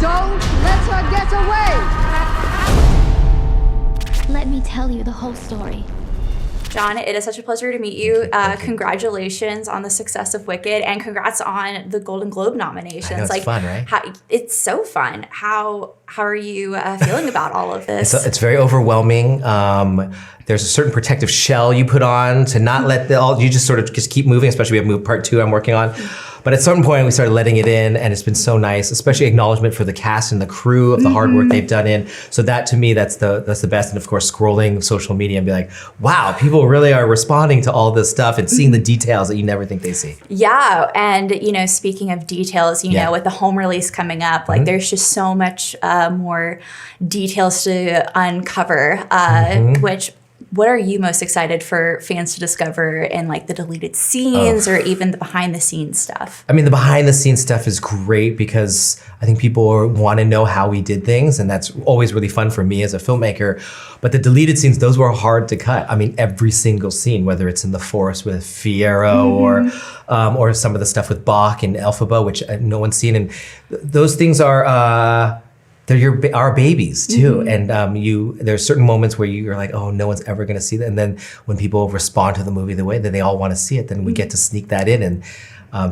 Don't let her get away! Let me tell you the whole story. John, it is such a pleasure to meet you. Congratulations on the success of Wicked, and congrats on the Golden Globe nominations. I know, it's fun, right? It's so fun. How are you feeling about all of this? It's very overwhelming. There's a certain protective shell you put on to not let you just sort of just keep moving, especially we have part 2 I'm working on. But at a certain point, we started letting it in, and it's been so nice, especially acknowledgement for the cast and the crew of the hard work they've done in. So that, to me, that's the best. And of course, scrolling social media and be like, wow, people really are responding to all this stuff and seeing the details that you never think they see. Yeah, and speaking of details, you know, with the home release coming up, like there's just so much more details to uncover, What are you most excited for fans to discover in like the deleted scenes or even the behind the scenes stuff? I mean, the behind the scenes stuff is great because I think people want to know how we did things, and that's always really fun for me as a filmmaker. But the deleted scenes, those were hard to cut. I mean, every single scene, whether it's in the forest with Fierro or some of the stuff with Bach and Elphaba, which no one's seen, and those things are they're our babies too, and there's certain moments where you're like, oh, no one's ever going to see that, and then when people respond to the movie the way that they all want to see it, then we get to sneak that in, and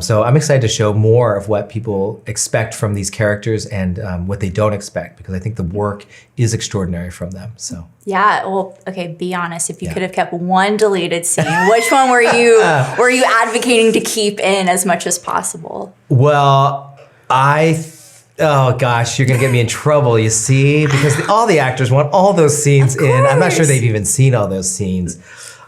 so I'm excited to show more of what people expect from these characters and what they don't expect, because I think the work is extraordinary from them. So yeah, well, okay, be honest. If you could have kept one deleted scene, which one were you advocating to keep in as much as possible? Well, oh gosh, you're gonna get me in trouble, you see, because all the actors want all those scenes in. I'm not sure they've even seen all those scenes.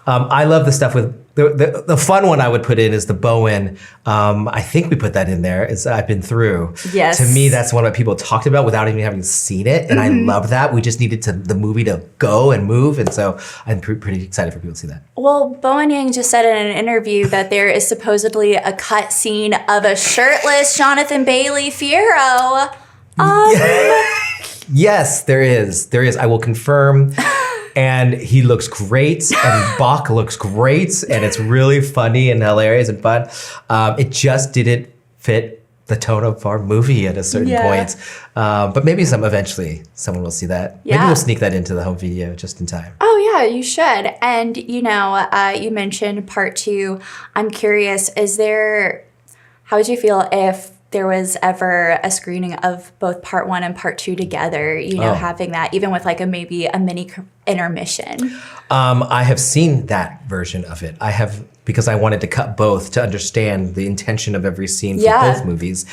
I love the stuff with the fun one I would put in is the Bowen. I think we put that in there. I've been through. Yes. To me, that's one that people talked about without even having seen it, and I love that. We just needed the movie to go and move, and so I'm pretty excited for people to see that. Well, Bowen Yang just said in an interview that there is supposedly a cut scene of a shirtless Jonathan Bailey Fierro. Yes, there is. I will confirm. And he looks great, and Bach looks great, and it's really funny and hilarious and fun. It just didn't fit the tone of our movie at a certain point. But maybe eventually someone will see that. Yeah. Maybe we'll sneak that into the home video just in time. Oh yeah, you should. And you mentioned part 2. I'm curious, how would you feel if there was ever a screening of both part 1 and part 2 together, having that, even with like maybe a mini intermission? I have seen that version of it. I have, because I wanted to cut both to understand the intention of every scene for both movies.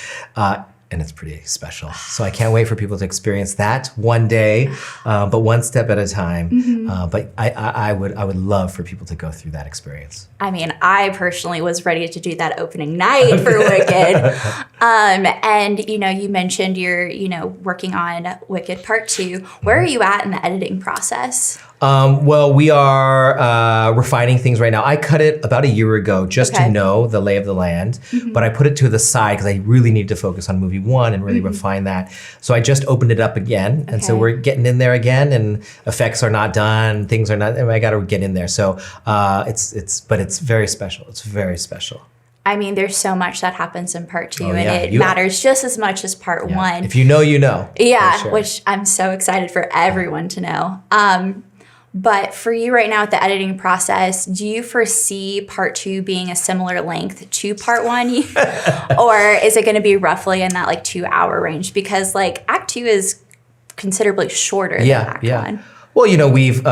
And it's pretty special. So I can't wait for people to experience that one day, but one step at a time. But I would love for people to go through that experience. I mean, I personally was ready to do that opening night for Wicked. And you mentioned you're working on Wicked Part 2. Where are you at in the editing process? Well, we are refining things right now. I cut it about a year ago just to know the lay of the land, but I put it to the side because I really need to focus on movie 1 and really refine that. So I just opened it up again, and so we're getting in there again, and effects are not done, things are not, I got to get in there. So but it's very special. It's very special. I mean, there's so much that happens in part 2, and it matters just as much as part 1. If you know, you know. Yeah, sure. Which I'm so excited for everyone to know. But for you right now with the editing process, do you foresee part 2 being a similar length to part 1? Or is it going to be roughly in that like 2-hour range? Because like Act 2 is considerably shorter than Act 1. Well, we've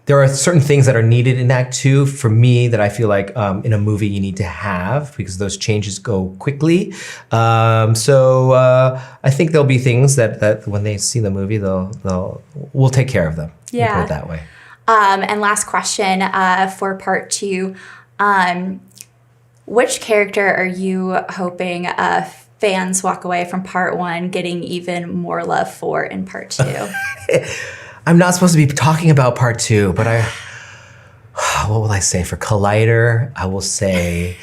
there are certain things that are needed in Act 2 for me that I feel like in a movie you need to have, because those changes go quickly. So I think there'll be things that when they see the movie, we'll take care of them. Yeah. Put it that way. And last question for part 2. Which character are you hoping fans walk away from part 1 getting even more love for in part 2? I'm not supposed to be talking about part 2, but what will I say? For Collider, I will say,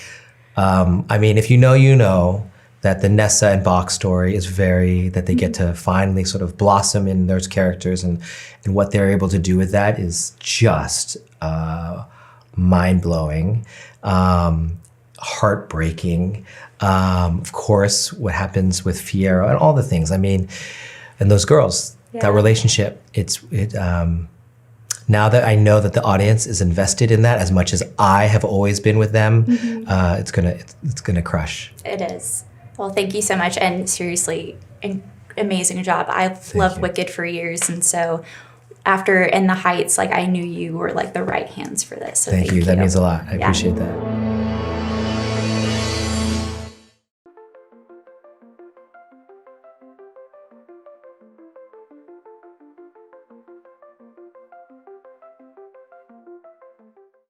if you know, you know that the Nessa and Bach story is that they get to finally sort of blossom in those characters, and what they're able to do with that is just mind-blowing. heartbreaking. Of course, what happens with Fiyero and all the things. I mean, and those girls, that relationship. Now that I know that the audience is invested in that as much as I have always been with them, it's gonna crush. It is. Well, thank you so much, and seriously, amazing job. I've loved Wicked for years, and so after In the Heights, like I knew you were like the right hands for this. So thank you. That means a lot. I appreciate that.